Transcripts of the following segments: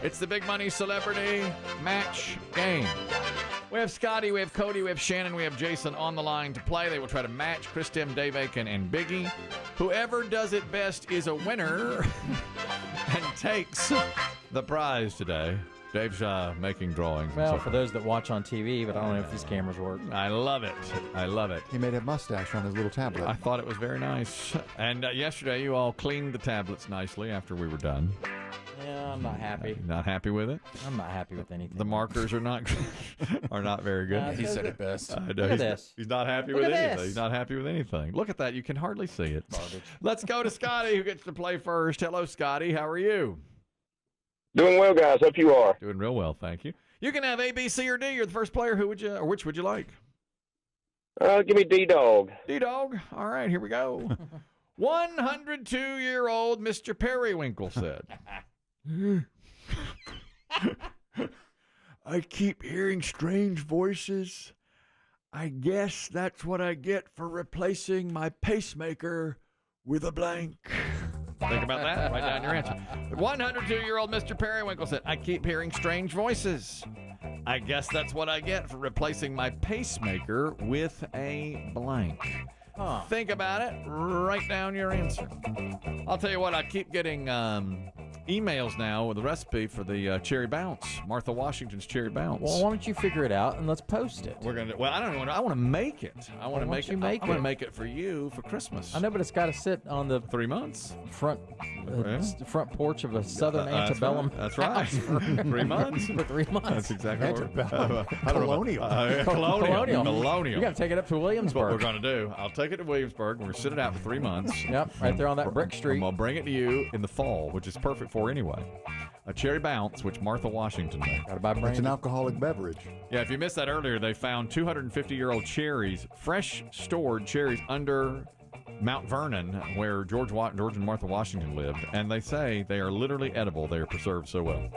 It's the Big Money Celebrity Match Game. We have Scotty, we have Cody, we have Shannon, we have Jason on the line to play. They will try to match Chris, Demm, Dave Aiken, and Biggie. Whoever does it best is a winner and takes the prize today. Dave's making drawings. Well, for those that watch on TV, but I don't know if these cameras work. I love it. I love it. He made a mustache on his little tablet. I thought it was very nice. And yesterday, you all cleaned the tablets nicely after we were done. Yeah, I'm not happy. Not happy with it? I'm not happy with anything. The markers are not very good. He said it best. Look at this. He's not happy with anything. He's not happy with anything. Look at that. You can hardly see it. Garbage. Let's go to Scotty, who gets to play first. Hello, Scotty. How are you? Doing well, guys. Hope you are. Doing real well, thank you. You can have A, B, C, or D. You're the first player. Which would you like? Give me D-Dog. D-Dog. All right, here we go. 102-year-old Mr. Periwinkle said, I keep hearing strange voices. I guess that's what I get for replacing my pacemaker with a blank. Think about that. Write down your answer. 102-year-old Mr. Periwinkle said, I keep hearing strange voices. I guess that's what I get for replacing my pacemaker with a blank. Huh. Think about it. Write down your answer. I'll tell you what, I keep getting emails now with the recipe for the cherry bounce, Martha Washington's cherry bounce. Well, why don't you figure it out and let's post it? We're gonna. Well, I don't know. I want to make it. I want to make it. I'm going to make it for you for Christmas. I know, but it's got to sit on the 3 months. front porch of a southern That's antebellum. right. That's right. 3 months. For 3 months. That's exactly what Antebellum. Colonial. Colonial. Colonial. You got to take it up to That's what Williamsburg. we're going to do. I'll take it to Williamsburg. We're going to sit it out for 3 months. Yep, right there on that brick I'm street. going to bring it to you in the fall, which is perfect for anyway. A cherry bounce, which Martha Washington made. Got to buy It's brandy. an alcoholic beverage. Yeah, if you missed that earlier, they found 250-year-old cherries, fresh stored cherries under Mount Vernon, where George and Martha Washington lived, and they say they are literally edible. They are preserved so well.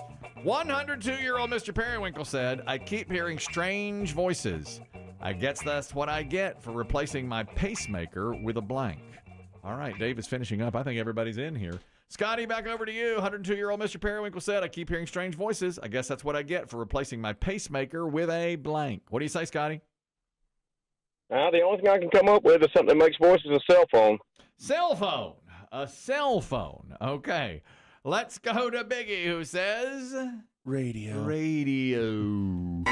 102-year-old Mr. Periwinkle said, I keep hearing strange voices. I guess that's what I get for replacing my pacemaker with a blank. All right, Dave is finishing up. I think everybody's in here. Scotty, back over to you. 102-year-old Mr. Periwinkle said, I keep hearing strange voices. I guess that's what I get for replacing my pacemaker with a blank. What do you say, Scotty? The only thing I can come up with is something that makes voices a cell phone. Cell phone. A cell phone. Okay. Let's go to Biggie, who says... Radio. Radio.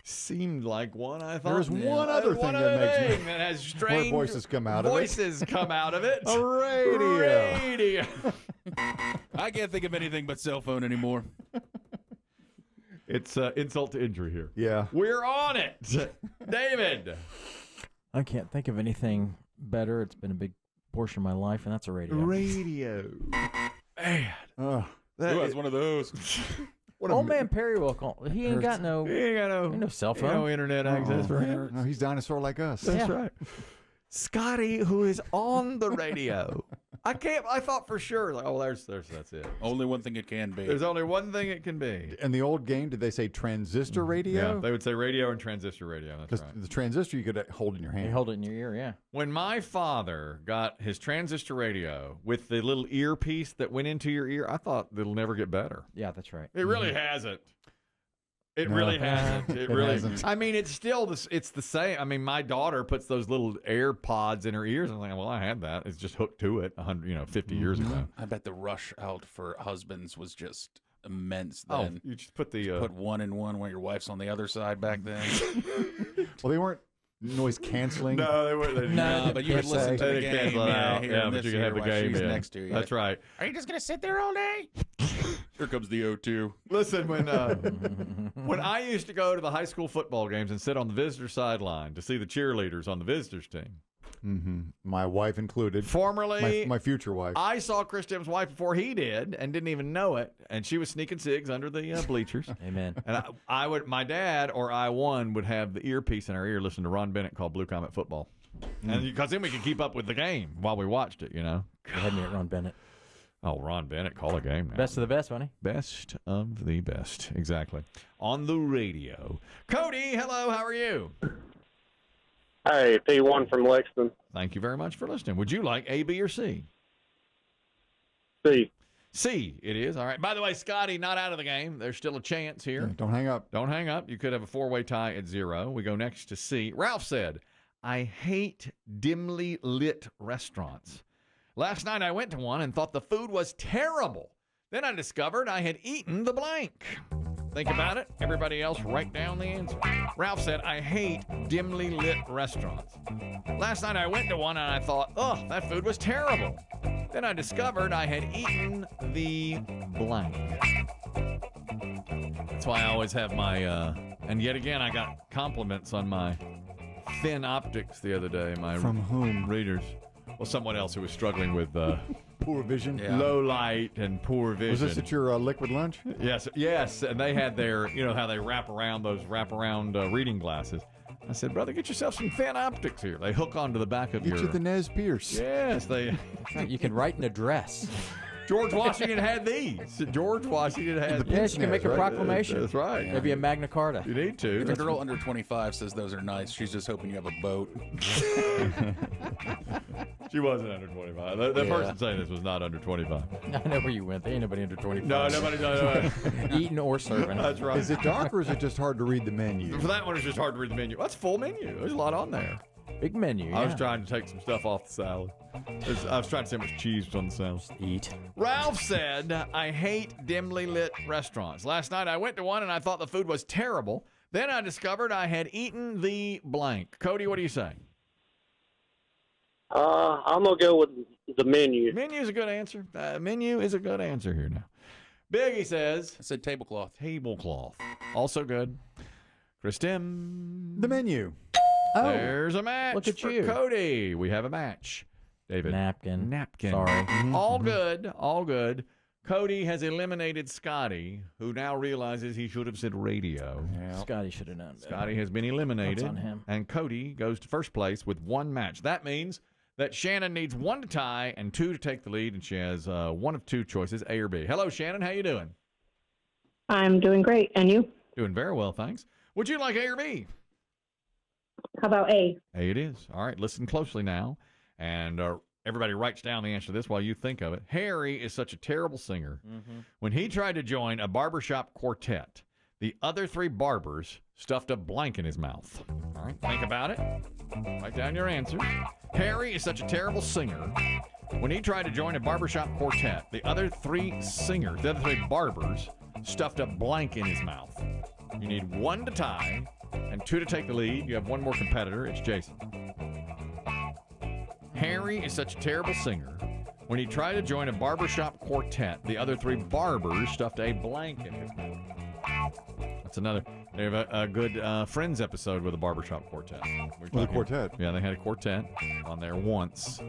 Seemed like one, I thought. There's one other thing that makes that has strange voices come out of it. voices come out of it. A radio. Radio. I can't think of anything but cell phone anymore. It's insult to injury here. Yeah. We're on it. David. I can't think of anything better. It's been a big portion of my life, and that's a radio. Radio. Man. Oh, That Who is- has one of those? what a Old man Periwinkle, he ain't got no, He ain't got no cell no phone. internet access for him. no, he's dinosaur like us. That's Yeah. right. Scotty, who is on the radio. I thought for sure, like, oh, that's it. Only one thing it can be. There's only one thing it can be. In the old game, did they say transistor radio? Yeah, they would say radio and transistor radio. That's Because right. the transistor you could hold in your You hand. hold it in your ear, yeah. When my father got his transistor radio with the little earpiece that went into your ear, I thought it'll never get better. Yeah, that's right. It really hasn't. It No. really hasn't. It It really hasn't. I mean, it's still it's the same. I mean, my daughter puts those little AirPods in her ears. I'm like, well, I had that. It's just hooked to it 50 years ago. I bet the rush out for husbands was just immense Oh, then. you just put the Put one in one when your wife's on the other side back then. Well, they weren't noise canceling. no, they weren't. No, but you could listen to They the didn't game. cancel it out. Here Yeah, in but this you can have ear the while game she's in. next to you. That's right. Are you just going to sit there all day? Here comes the O2. Listen, when I used to go to the high school football games and sit on the visitor sideline to see the cheerleaders on the visitors team, My wife included. formerly My future wife. I saw Chris Demm's wife before he did and didn't even know it, and she was sneaking cigs under the bleachers. Amen. And my dad or I would have the earpiece in our ear, listening to Ron Bennett called Blue Comet Football, and because then we could keep up with the game while we watched it. You had me at Ron Bennett. Oh, Ron Bennett, call a game now. Best of the best, honey. Best of the best, exactly. On the radio, Cody. Hello, how are you? Hey, P1 from Lexington. Thank you very much for listening. Would you like A, B, or C? C. C, it is. All right. By the way, Scotty, not out of the game. There's still a chance here. Don't hang up. Don't hang up. You could have a four-way tie at 0. We go next to C. Ralph said, I hate dimly lit restaurants. Last night I went to one and thought the food was terrible. Then I discovered I had eaten the blank. Think about it. Everybody else write down the answer. Ralph said, I hate dimly lit restaurants. Last night I went to one and I thought, oh, that food was terrible. Then I discovered I had eaten the blank. That's why I always have my, and yet again, I got compliments on my thin optics the other day. From whom? Readers. Well, someone else who was struggling with Poor vision. Yeah. low light and poor vision. Was this at your liquid lunch? Yes, and they had their, you know how they wrap around reading glasses. I said, brother, get yourself some thin optics here. They hook onto the back of Get your. you the Nez Pierce. Yes, they. You can write an address. George Washington had these. George Washington had. Yes, you can make a right? proclamation. That's right. Maybe a Magna Carta. You need to. If a girl under 25 says those are nice, she's just hoping you have a boat. She wasn't under 25. The Yeah. person saying this was not under 25. I know where you went. There ain't nobody under 25. No, nobody. No. Eating or serving. That's right. Is it dark or is it just hard to read the menu? For that one, it's just hard to read the menu. That's full menu. There's a lot on there. Big menu. I was yeah. trying to take some stuff off the salad. I was trying to see how much cheese was on the salad. Eat. Ralph said, I hate dimly lit restaurants. Last night I went to one and I thought the food was terrible. Then I discovered I had eaten the blank. Cody, what do you say? I'm going to go with the menu. Menu is a good answer. Menu is a good answer here now. Biggie says, I said tablecloth. tablecloth. Also good. Kristen. The menu. Oh, There's a match look at for you. Cody. We have a match. David. napkin. Napkin. Sorry. All good. All good. Cody has eliminated Scotty, who now realizes he should have said radio. Scotty should have known better. Scotty has been eliminated. That's on him. And Cody goes to first place with one match. That means that Shannon needs 1 to tie and 2 to take the lead, and she has one of 2 choices, A or B. Hello, Shannon. How you doing? I'm doing great. And you? Doing very well, thanks. Would you like A or B? How about A? A it is. All right, listen closely now. And everybody writes down the answer to this while you think of it. Harry is such a terrible singer. Mm-hmm. When he tried to join a barbershop quartet, the other 3 barbers stuffed a blank in his mouth. All right, think about it. Write down your answers. Harry is such a terrible singer. When he tried to join a barbershop quartet, the other 3 barbers stuffed a blank in his mouth. You need 1 to tie and 2 to take the lead. You have 1 more competitor. It's Jason. Harry is such a terrible singer. When he tried to join a barbershop quartet, the other 3 barbers stuffed a blank in his mouth. That's another. They have a good Friends episode with a barbershop quartet. With a quartet. Yeah, they had a quartet on there once.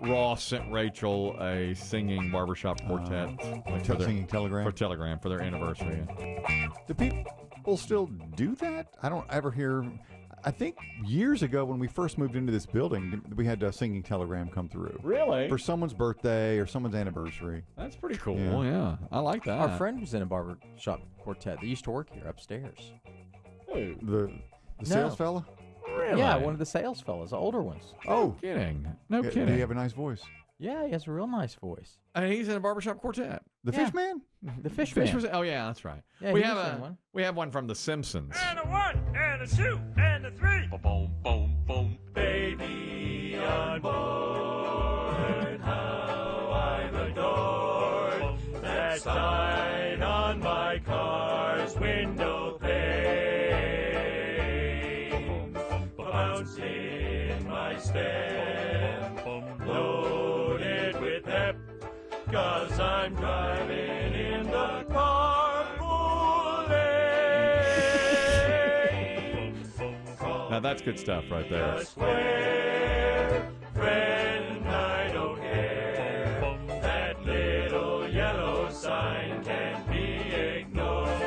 Ross sent Rachel a singing barbershop quartet for their, Singing Telegram. for Telegram for their anniversary. Do people still do that? I don't ever hear. I think years ago when we first moved into this building, we had a singing telegram come through. Really? For someone's birthday or someone's anniversary. That's pretty cool. Yeah. Yeah, I like that. Our friend was in a barber shop quartet. They used to work here upstairs. Who? The sales fella? Really? Yeah, one of the sales fellas, the older ones. Oh. Kidding. No Yeah, kidding. Do you have a nice voice? Yeah, he has a real nice voice. And he's in a barbershop quartet. The Yeah. fish man? The fish man. Oh yeah, that's right. Yeah, we he have was in a one. we have one from The Simpsons. And a 1, and a 2, and a 3. Boom, boom, boom. Baby on board, how I've adored that sign on my car's window pane. Bounced in my step, loaded with pep, 'cause I'm driving in the carpool lane. Now that's good stuff right there. I swear, friend, I don't care. That little yellow sign can't be ignored. I'm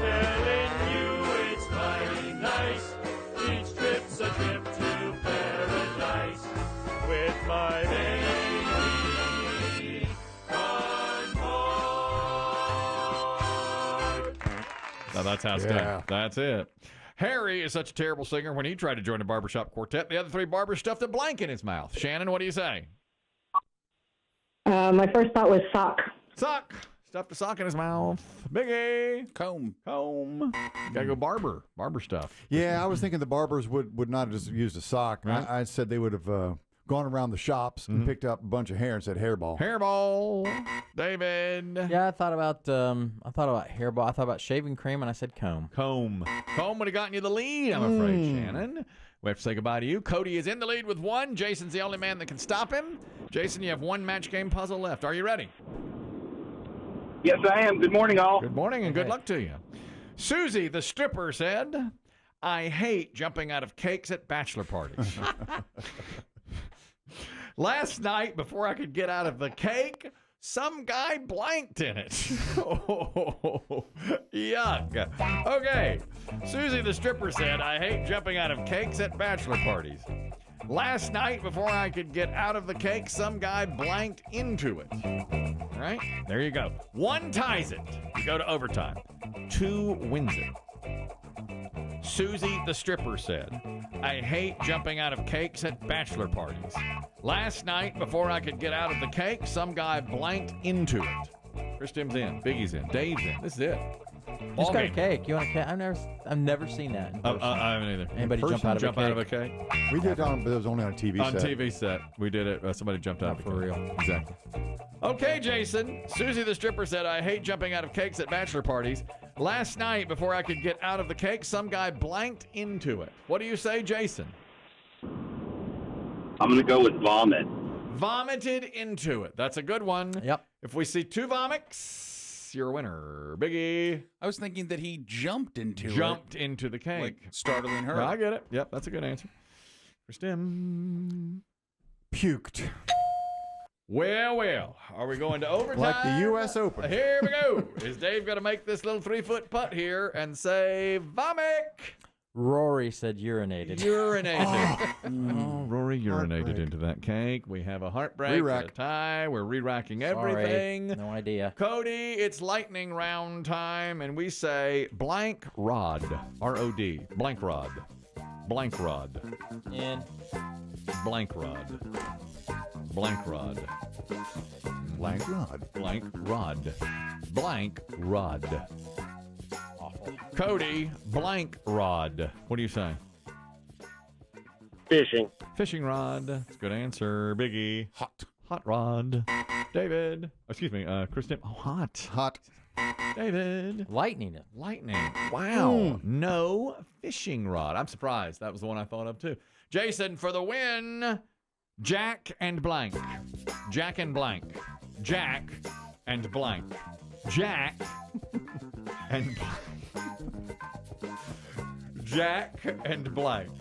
telling you, it's mighty nice. Each trip's a trip to paradise with my baby on board. Now that's how it's done. That's it. Harry is such a terrible singer. When he tried to join a barbershop quartet, the other 3 barbers stuffed a blank in his mouth. Shannon, what do you say? My first thought was sock. Sock. Stuffed a sock in his mouth. Biggie. Comb. Gotta go barber. Barber stuff. Yeah, I was thinking the barbers would not have just used a sock. Right. I said they would have gone around the shops and picked up a bunch of hair and said hairball. Hairball. David. Yeah, I thought about hairball. I thought about shaving cream, and I said comb. Comb would have gotten you the lead, I'm afraid, Shannon. We have to say goodbye to you. Cody is in the lead with 1. Jason's the only man that can stop him. Jason, you have 1 match game puzzle left. Are you ready? Yes, I am. Good morning, all. Good morning and good luck to you. Susie, the stripper, said, I hate jumping out of cakes at bachelor parties. Last night, before I could get out of the cake, some guy blanked in it. Oh, yuck. Okay. Susie, the stripper, said, I hate jumping out of cakes at bachelor parties. Last night, before I could get out of the cake, some guy blanked into it. All right? There you go. 1 ties it. You go to overtime. 2 wins it. Susie, the stripper, said, I hate jumping out of cakes at bachelor parties. Last night, before I could get out of the cake, some guy blanked into it. Chris Dimm's in. Biggie's in. Dave's in. This is it. Who's got a game. cake? You want a cake? I've never seen that. In person. I haven't either. Anybody Person jump out of a cake? We did it on, but it was only on a TV On set. TV set. We did it. Somebody jumped out Not of a for cake. real. Exactly. Okay, Jason. Susie the stripper said, I hate jumping out of cakes at bachelor parties. Last night, before I could get out of the cake, some guy blanked into it. What do you say, Jason? I'm going to go with vomit. Vomited into it. That's a good one. Yep. If we see 2 vomits, you're a winner. Biggie. I was thinking that he jumped into Jumped into the it, cake. like startling her. I get it. Yep, that's a good answer. Chris Dimm. Puked. Well. Are we going to overtime? Like the U.S. Open. Here we go. Is Dave going to make this little 3-foot putt here and say vomit? Rory said urinated. Urinated. Oh, Rory urinated Heartbreak. into that cake. We have a heartbreak, Re-rack. a tie. We're re-racking Sorry. everything. No idea. Cody, it's lightning round time, and we say blank rod. R-O-D. Blank rod. Blank rod. In. Blank rod. Blank rod. Blank rod. Blank rod. Blank rod. Awful. Cody, blank rod. What do you say? Fishing. Fishing rod. That's a good answer. Biggie. Hot rod. David. Excuse me, Chris Dimm. Oh, hot. Hot. David. Lightning it. Lightning. Wow. No fishing rod. I'm surprised. That was the one I thought of, too. Jason, for the win, Jack and blank. Jack and blank. Jack and blank. Jack and blank. Jack and blank.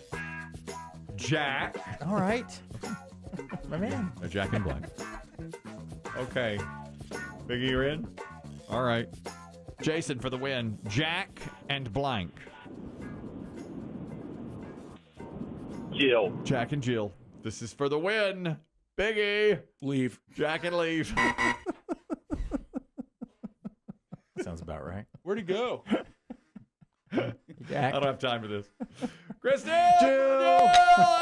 Jack. All right. My man. A Jack and blank. Okay. Biggie, you're in? All right. Jason for the win. Jack and blank. Jill. Jack and Jill. This is for the win. Biggie. Leave. Jack and leave. Sounds about right. Where'd he go? Jack. I don't have time for this. Kristen! Jill!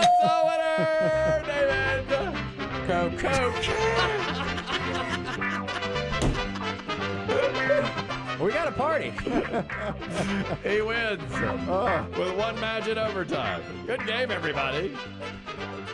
It's the winner! David! Coke. We got a party. He wins with 1 match in overtime. Good game, everybody.